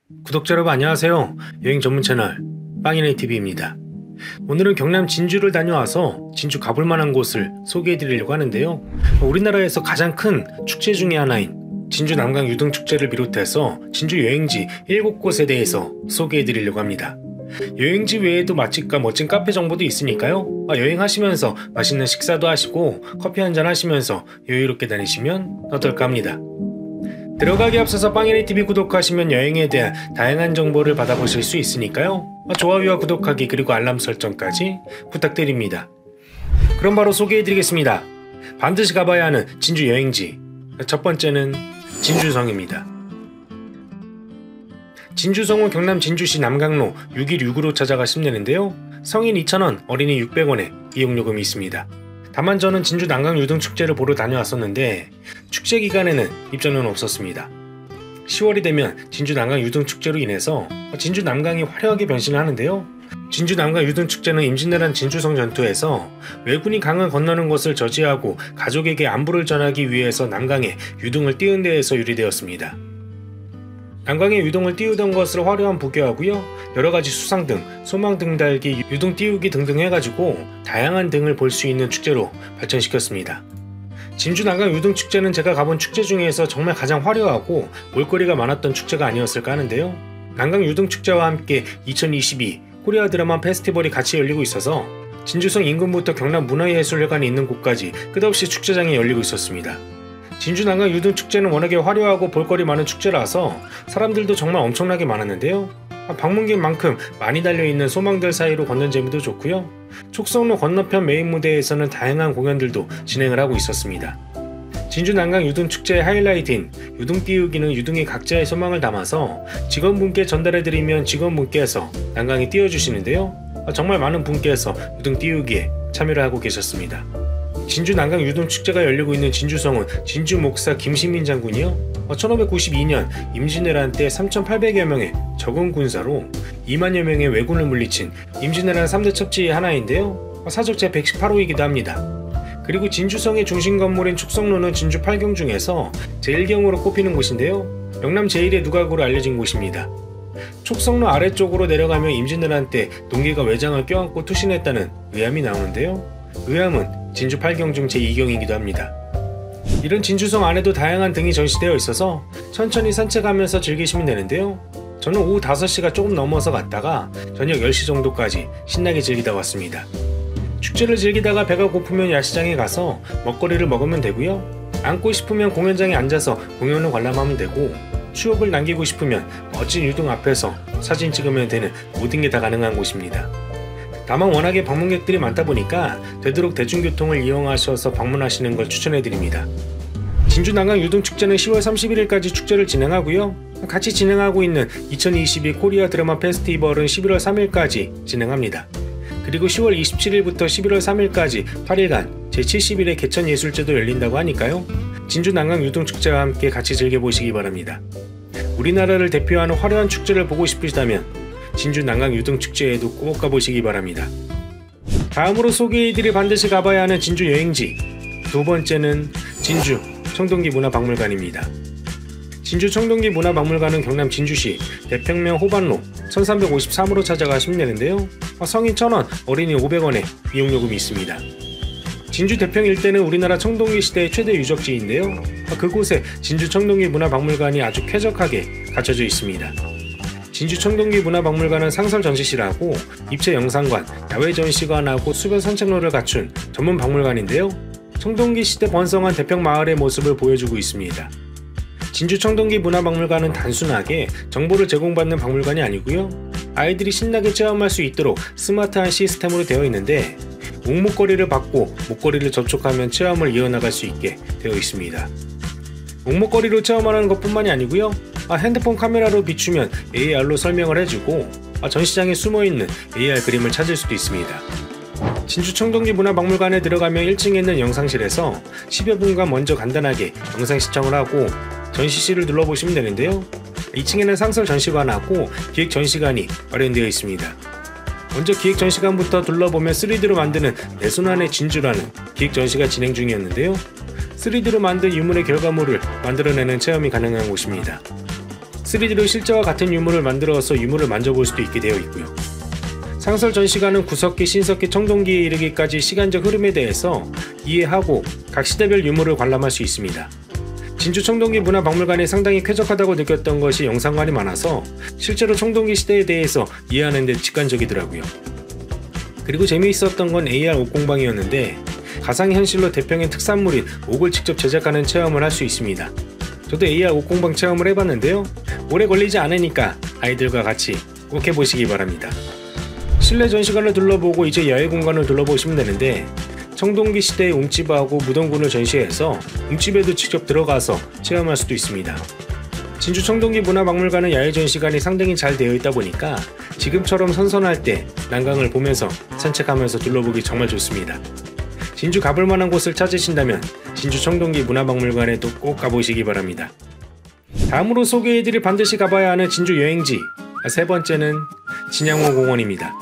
구독자 여러분 안녕하세요. 여행 전문 채널 빵이네TV입니다. 오늘은 경남 진주를 다녀와서 진주 가볼 만한 곳을 소개해 드리려고 하는데요. 우리나라에서 가장 큰 축제 중의 하나인 진주 남강 유등축제를 비롯해서 진주 여행지 7곳에 대해서 소개해 드리려고 합니다. 여행지 외에도 맛집과 멋진 카페 정보도 있으니까요. 여행하시면서 맛있는 식사도 하시고 커피 한잔 하시면서 여유롭게 다니시면 어떨까 합니다. 들어가기 앞서서 빵이네TV 구독하시면 여행에 대한 다양한 정보를 받아보실 수 있으니까요. 좋아요와 구독하기 그리고 알람 설정까지 부탁드립니다. 그럼 바로 소개해드리겠습니다. 반드시 가봐야 하는 진주 여행지. 첫 번째는 진주성입니다. 진주성은 경남 진주시 남강로 616으로 찾아가시면 되는데요. 성인 2,000원, 어린이 600원의 이용요금이 있습니다. 다만 저는 진주 남강 유등축제를 보러 다녀왔었는데 축제 기간에는 입장료는 없었습니다. 10월이 되면 진주 남강 유등축제로 인해서 진주 남강이 화려하게 변신을 하는데요. 진주 남강 유등축제는 임진왜란 진주성 전투에서 왜군이 강을 건너는 것을 저지하고 가족에게 안부를 전하기 위해서 남강에 유등을 띄운 데에서 유래되었습니다. 남강에 유등을 띄우던 것을 화려한 부교하고요, 여러가지 수상등, 소망등 달기, 유등 띄우기 등등 해가지고 다양한 등을 볼 수 있는 축제로 발전시켰습니다. 진주 남강 유등축제는 제가 가본 축제 중에서 정말 가장 화려하고 볼거리가 많았던 축제가 아니었을까 하는데요. 남강 유등축제와 함께 2022 코리아 드라마 페스티벌이 같이 열리고 있어서 진주성 인근부터 경남 문화예술회관이 있는 곳까지 끝없이 축제장이 열리고 있었습니다. 진주 남강 유등축제는 워낙에 화려하고 볼거리 많은 축제라서 사람들도 정말 엄청나게 많았는데요. 방문객만큼 많이 달려있는 소망들 사이로 걷는 재미도 좋고요. 촉성로 건너편 메인 무대에서는 다양한 공연들도 진행을 하고 있었습니다. 진주 남강 유등축제의 하이라이트인 유등 띄우기는 유등의 각자의 소망을 담아서 직원분께 전달해드리면 직원분께서 남강에 띄워주시는데요. 정말 많은 분께서 유등 띄우기에 참여를 하고 계셨습니다. 진주 남강 유등축제가 열리고 있는 진주성은 진주 목사 김시민 장군이요, 1592년 임진왜란 때 3,800여 명의 적은 군사로 2만여 명의 왜군을 물리친 임진왜란 3대 첩지의 하나인데요. 사적 제118호이기도 합니다. 그리고 진주성의 중심 건물인 촉성로는 진주 8경 중에서 제1경으로 꼽히는 곳인데요. 영남 제1의 누각으로 알려진 곳입니다. 촉성로 아래쪽으로 내려가면 임진왜란 때 동기가 외장을 껴안고 투신했다는 의함이 나오는데요. 의함은 진주 8경 중 제2경이기도 합니다. 이런 진주성 안에도 다양한 등이 전시되어 있어서 천천히 산책하면서 즐기시면 되는데요. 저는 오후 5시가 조금 넘어서 갔다가 저녁 10시 정도까지 신나게 즐기다 왔습니다. 축제를 즐기다가 배가 고프면 야시장에 가서 먹거리를 먹으면 되고요. 앉고 싶으면 공연장에 앉아서 공연을 관람하면 되고, 추억을 남기고 싶으면 멋진 유등 앞에서 사진 찍으면 되는 모든 게 다 가능한 곳입니다. 다만 워낙에 방문객들이 많다 보니까 되도록 대중교통을 이용하셔서 방문하시는 걸 추천해드립니다. 진주 남강 유등축제는 10월 31일까지 축제를 진행하고요. 같이 진행하고 있는 2022 코리아 드라마 페스티벌은 11월 3일까지 진행합니다. 그리고 10월 27일부터 11월 3일까지 8일간 제71회 개천예술제도 열린다고 하니까요. 진주 남강 유등축제와 함께 같이 즐겨보시기 바랍니다. 우리나라를 대표하는 화려한 축제를 보고 싶으시다면 진주 남강 유등축제에도 꼭 가보시기 바랍니다. 다음으로 소개해드릴 반드시 가봐야 하는 진주 여행지, 두 번째는 진주 청동기 문화박물관입니다. 진주 청동기 문화박물관은 경남 진주시 대평면 호반로 1353으로 찾아가시면 되는데요. 성인 1,000원, 어린이 500원의 이용요금이 있습니다. 진주 대평 일대는 우리나라 청동기 시대의 최대 유적지인데요. 그곳에 진주 청동기 문화박물관이 아주 쾌적하게 갖춰져 있습니다. 진주 청동기 문화박물관은 상설 전시실하고 입체 영상관, 야외 전시관하고 수변 산책로를 갖춘 전문 박물관인데요. 청동기 시대 번성한 대평 마을의 모습을 보여주고 있습니다. 진주 청동기 문화박물관은 단순하게 정보를 제공받는 박물관이 아니고요. 아이들이 신나게 체험할 수 있도록 스마트한 시스템으로 되어 있는데 목목걸이를 받고 목걸이를 접촉하면 체험을 이어나갈 수 있게 되어 있습니다. 목목걸이로 체험하는 것뿐만이 아니고요. 핸드폰 카메라로 비추면 AR로 설명을 해주고 전시장에 숨어있는 AR 그림을 찾을 수도 있습니다. 진주 청동기 문화박물관에 들어가면 1층에 있는 영상실에서 10여 분간 먼저 간단하게 영상 시청을 하고 전시실을 눌러보시면 되는데요. 2층에는 상설 전시관하고 기획 전시관이 마련되어 있습니다. 먼저 기획 전시관부터 둘러보면 3D로 만드는 내 손 안의 진주라는 기획 전시가 진행 중이었는데요. 3D로 만든 유물의 결과물을 만들어내는 체험이 가능한 곳입니다. 3D로 실제와 같은 유물을 만들어서 유물을 만져볼 수도 있게 되어 있고요. 상설 전시관은 구석기, 신석기, 청동기에 이르기까지 시간적 흐름에 대해서 이해하고 각 시대별 유물을 관람할 수 있습니다. 진주 청동기 문화박물관이 상당히 쾌적하다고 느꼈던 것이 영상관이 많아서 실제로 청동기 시대에 대해서 이해하는 데 직관적이더라고요. 그리고 재미있었던 건 AR 옥공방이었는데 가상현실로 대표적인 특산물인 옥을 직접 제작하는 체험을 할 수 있습니다. 저도 AR 옥공방 체험을 해봤는데요. 오래 걸리지 않으니까 아이들과 같이 꼭 해보시기 바랍니다. 실내 전시관을 둘러보고 이제 야외 공간을 둘러보시면 되는데 청동기 시대의 움집하고 무덤군을 전시해서 움집에도 직접 들어가서 체험할 수도 있습니다. 진주 청동기 문화박물관은 야외 전시관이 상당히 잘 되어 있다 보니까 지금처럼 선선할 때 난강을 보면서 산책하면서 둘러보기 정말 좋습니다. 진주 가볼 만한 곳을 찾으신다면 진주 청동기 문화박물관에도 꼭 가보시기 바랍니다. 다음으로 소개해드릴 반드시 가봐야 하는 진주 여행지, 세 번째는 진양호 공원입니다.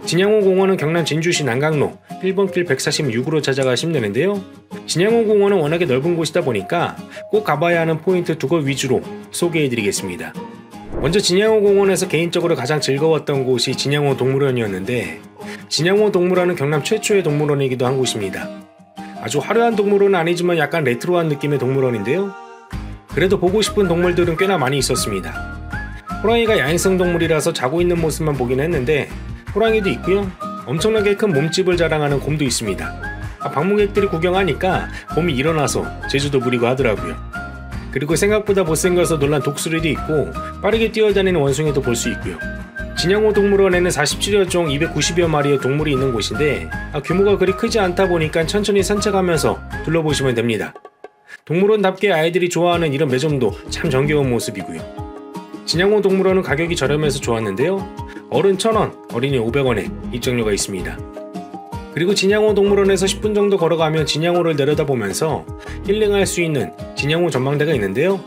진양호 공원은 경남 진주시 난강로 1번 길 146으로 찾아가시면 되는데요. 진양호 공원은 워낙에 넓은 곳이다 보니까 꼭 가봐야 하는 포인트 두 곳 위주로 소개해드리겠습니다. 먼저 진양호 공원에서 개인적으로 가장 즐거웠던 곳이 진양호 동물원이었는데, 진양호 동물원은 경남 최초의 동물원이기도 한 곳입니다. 아주 화려한 동물원은 아니지만 약간 레트로한 느낌의 동물원인데요. 그래도 보고 싶은 동물들은 꽤나 많이 있었습니다. 호랑이가 야행성 동물이라서 자고 있는 모습만 보긴 했는데 호랑이도 있고요. 엄청나게 큰 몸집을 자랑하는 곰도 있습니다. 방문객들이 구경하니까 곰이 일어나서 제주도 부리고 하더라고요. 그리고 생각보다 못생겨서 놀란 독수리도 있고 빠르게 뛰어다니는 원숭이도 볼 수 있고요. 진양호 동물원에는 47여 종 290여 마리의 동물이 있는 곳인데 규모가 그리 크지 않다 보니까 천천히 산책하면서 둘러보시면 됩니다. 동물원답게 아이들이 좋아하는 이런 매점도 참 정겨운 모습이고요. 진양호 동물원은 가격이 저렴해서 좋았는데요. 어른 1,000원, 어린이 500원에 입장료가 있습니다. 그리고 진양호 동물원에서 10분 정도 걸어가면 진양호를 내려다보면서 힐링할 수 있는 진양호 전망대가 있는데요.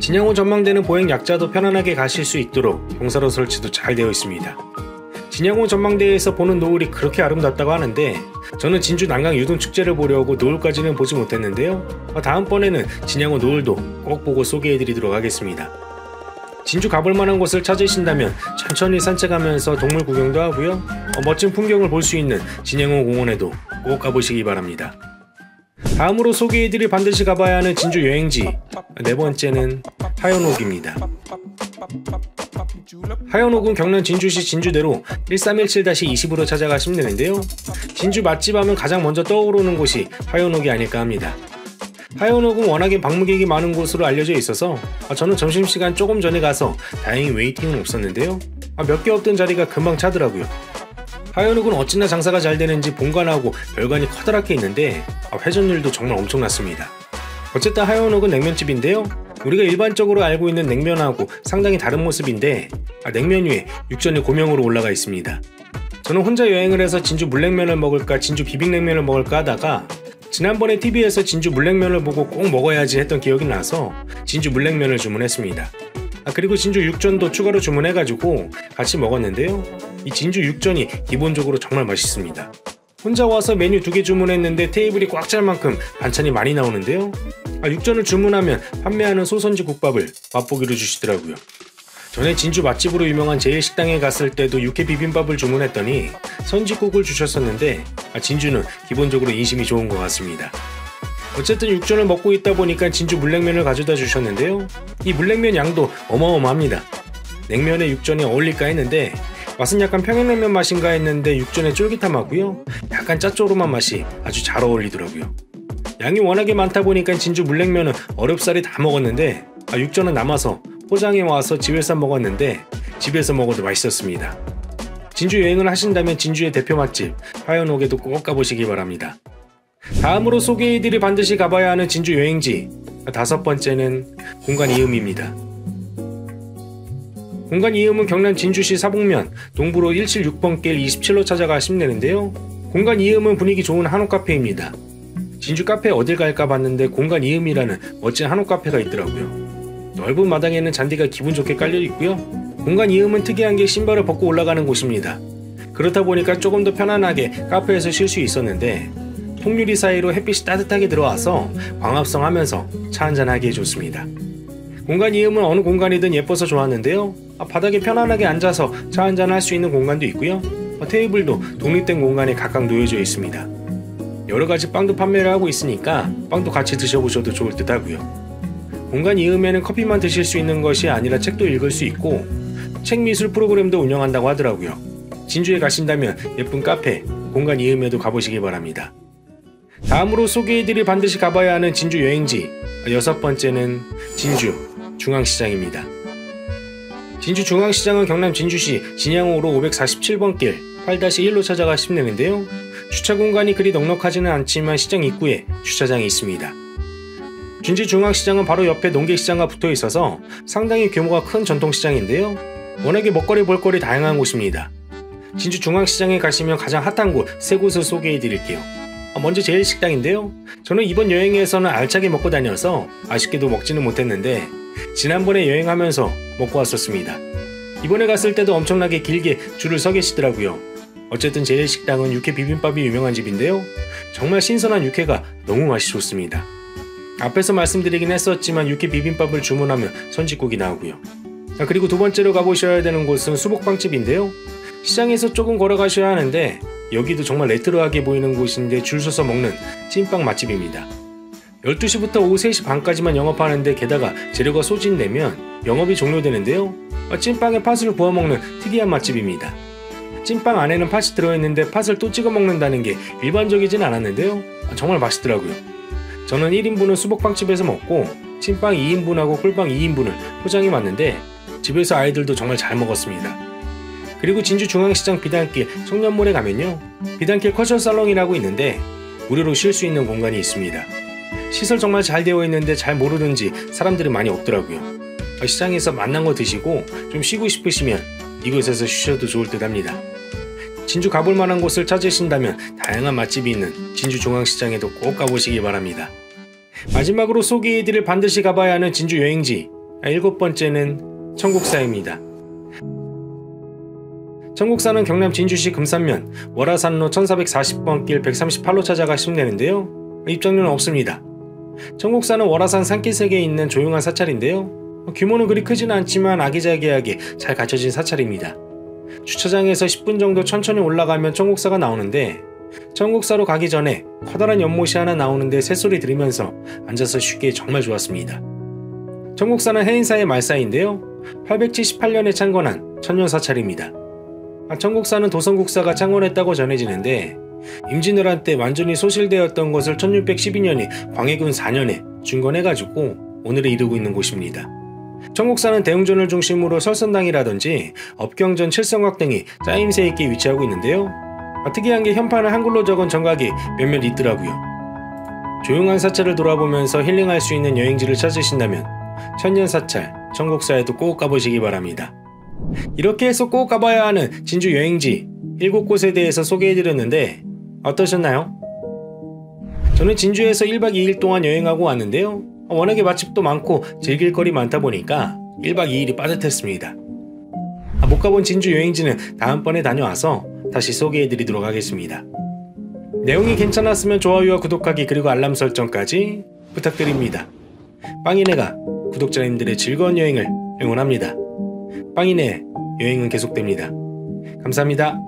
진양호 전망대는 보행 약자도 편안하게 가실 수 있도록 경사로 설치도 잘 되어 있습니다. 진양호 전망대에서 보는 노을이 그렇게 아름답다고 하는데 저는 진주 난강 유등축제를 보려고 노을까지는 보지 못했는데요. 다음번에는 진양호 노을도 꼭 보고 소개해드리도록 하겠습니다. 진주 가볼 만한 곳을 찾으신다면 천천히 산책하면서 동물 구경도 하고요. 멋진 풍경을 볼 수 있는 진양호 공원에도 꼭 가보시기 바랍니다. 다음으로 소개해드릴 반드시 가봐야 하는 진주 여행지, 네 번째는 하연옥입니다. 하연옥은 경남 진주시 진주대로 1317-20으로 찾아가시면 되는데요. 진주 맛집 하면 가장 먼저 떠오르는 곳이 하연옥이 아닐까 합니다. 하연옥은 워낙에 방문객이 많은 곳으로 알려져 있어서 저는 점심시간 조금 전에 가서 다행히 웨이팅은 없었는데요. 몇 개 없던 자리가 금방 차더라고요. 하연옥은 어찌나 장사가 잘 되는지 본관하고 별관이 커다랗게 있는데 회전율도 정말 엄청났습니다. 어쨌든 하연옥은 냉면집인데요. 우리가 일반적으로 알고 있는 냉면하고 상당히 다른 모습인데 냉면 위에 육전이 고명으로 올라가 있습니다. 저는 혼자 여행을 해서 진주 물냉면을 먹을까 진주 비빔냉면을 먹을까 하다가 지난번에 TV에서 진주 물냉면을 보고 꼭 먹어야지 했던 기억이 나서 진주 물냉면을 주문했습니다. 그리고 진주 육전도 추가로 주문해가지고 같이 먹었는데요. 이 진주 육전이 기본적으로 정말 맛있습니다. 혼자 와서 메뉴 2개 주문했는데 테이블이 꽉 찰 만큼 반찬이 많이 나오는데요. 육전을 주문하면 판매하는 소선지 국밥을 맛보기로 주시더라고요. 전에 진주 맛집으로 유명한 제일식당에 갔을 때도 육회 비빔밥을 주문했더니 선지국을 주셨었는데 진주는 기본적으로 인심이 좋은 것 같습니다. 어쨌든 육전을 먹고 있다 보니까 진주 물냉면을 가져다 주셨는데요. 이 물냉면 양도 어마어마합니다. 냉면에 육전이 어울릴까 했는데 맛은 약간 평양냉면 맛인가 했는데 육전의 쫄깃함하고요. 약간 짭조름한 맛이 아주 잘 어울리더라고요. 양이 워낙에 많다 보니까 진주 물냉면은 어렵사리 다 먹었는데 육전은 남아서 포장해 와서 집에서 먹었는데 집에서 먹어도 맛있었습니다. 진주 여행을 하신다면 진주의 대표 맛집 하연옥에도 꼭 가보시기 바랍니다. 다음으로 소개해드릴 반드시 가봐야 하는 진주 여행지, 다섯 번째는 공간 이음입니다. 공간 이음은 경남 진주시 사북면 동부로 176번 길 27로 찾아가시면 되는데요. 공간 이음은 분위기 좋은 한옥 카페입니다. 진주 카페 어딜 갈까 봤는데 공간 이음이라는 멋진 한옥 카페가 있더라고요. 넓은 마당에는 잔디가 기분 좋게 깔려 있고요. 공간 이음은 특이한 게 신발을 벗고 올라가는 곳입니다. 그렇다 보니까 조금 더 편안하게 카페에서 쉴 수 있었는데 통유리 사이로 햇빛이 따뜻하게 들어와서 광합성 하면서 차 한잔하기 좋습니다. 공간 이음은 어느 공간이든 예뻐서 좋았는데요. 바닥에 편안하게 앉아서 차 한잔 할 수 있는 공간도 있고요. 테이블도 독립된 공간에 각각 놓여져 있습니다. 여러가지 빵도 판매를 하고 있으니까 빵도 같이 드셔보셔도 좋을 듯 하고요. 공간 이음에는 커피만 드실 수 있는 것이 아니라 책도 읽을 수 있고 책 미술 프로그램도 운영한다고 하더라고요. 진주에 가신다면 예쁜 카페 공간 이음에도 가보시기 바랍니다. 다음으로 소개해드릴 반드시 가봐야 하는 진주 여행지 6번째는 진주 중앙시장입니다. 진주 중앙시장은 경남 진주시 진양호로 547번 길 8-1로 찾아가시면 되는데요. 주차 공간이 그리 넉넉하지는 않지만 시장 입구에 주차장이 있습니다. 진주 중앙시장은 바로 옆에 농객시장과 붙어 있어서 상당히 규모가 큰 전통시장인데요. 워낙에 먹거리 볼거리 다양한 곳입니다. 진주 중앙시장에 가시면 가장 핫한 곳 3곳을 소개해 드릴게요. 먼저 제일식당인데요. 저는 이번 여행에서는 알차게 먹고 다녀서 아쉽게도 먹지는 못했는데 지난번에 여행하면서 먹고 왔었습니다. 이번에 갔을 때도 엄청나게 길게 줄을 서 계시더라고요. 어쨌든 제일식당은 육회 비빔밥이 유명한 집인데요. 정말 신선한 육회가 너무 맛이 좋습니다. 앞에서 말씀드리긴 했었지만 육회 비빔밥을 주문하면 선짓국이 나오고요. 그리고 두 번째로 가보셔야 되는 곳은 수복빵집인데요. 시장에서 조금 걸어가셔야 하는데 여기도 정말 레트로하게 보이는 곳인데 줄 서서 먹는 찐빵 맛집입니다. 12시부터 오후 3시 반까지만 영업하는데 게다가 재료가 소진되면 영업이 종료되는데요. 찐빵에 팥을 부어 먹는 특이한 맛집입니다. 찐빵 안에는 팥이 들어있는데 팥을 또 찍어 먹는다는 게 일반적이진 않았는데요. 정말 맛있더라고요. 저는 1인분은 수복빵집에서 먹고 찐빵 2인분하고 꿀빵 2인분을 포장해 왔는데 집에서 아이들도 정말 잘 먹었습니다. 그리고 진주 중앙시장 비단길 청년몰에 가면요. 비단길 커셔살롱이라고 있는데 무료로 쉴 수 있는 공간이 있습니다. 시설 정말 잘 되어 있는데 잘 모르는지 사람들이 많이 없더라고요. 시장에서 만난 거 드시고 좀 쉬고 싶으시면 이곳에서 쉬셔도 좋을 듯 합니다. 진주 가볼 만한 곳을 찾으신다면 다양한 맛집이 있는 진주 중앙시장에도 꼭 가보시기 바랍니다. 마지막으로 소개해드릴 반드시 가봐야 하는 진주 여행지 7번째는 청국사입니다. 청국사는 경남 진주시 금산면 월화산로 1440번 길 138로 찾아가시면 되는데요. 입장료는 없습니다. 청국사는 월화산 산기슭에 있는 조용한 사찰인데요. 규모는 그리 크진 않지만 아기자기하게 잘 갖춰진 사찰입니다. 주차장에서 10분 정도 천천히 올라가면 청국사가 나오는데 청국사로 가기 전에 커다란 연못이 하나 나오는데 새소리 들으면서 앉아서 쉬기 정말 좋았습니다. 청국사는 해인사의 말사인데요. 878년에 창건한 천년사찰입니다. 청국사는 도성국사가 창건했다고 전해지는데 임진왜란 때 완전히 소실되었던 것을 1612년에 광해군 4년에 중건해가지고 오늘에 이르고 있는 곳입니다. 청국사는 대웅전을 중심으로 설선당이라든지 업경전 칠성각 등이 짜임새 있게 위치하고 있는데요. 특이한 게 현판을 한글로 적은 정각이 몇몇 있더라고요. 조용한 사찰을 돌아보면서 힐링할 수 있는 여행지를 찾으신다면 천년사찰 청국사에도 꼭 가보시기 바랍니다. 이렇게 해서 꼭 가봐야 하는 진주 여행지 7곳에 대해서 소개해드렸는데 어떠셨나요? 저는 진주에서 1박 2일 동안 여행하고 왔는데요. 워낙에 맛집도 많고 즐길 거리 많다 보니까 1박 2일이 빠듯했습니다. 못 가본 진주 여행지는 다음번에 다녀와서 다시 소개해드리도록 하겠습니다. 내용이 괜찮았으면 좋아요와 구독하기 그리고 알람 설정까지 부탁드립니다. 빵이네가 구독자님들의 즐거운 여행을 응원합니다. 빵이네 여행은 계속됩니다. 감사합니다.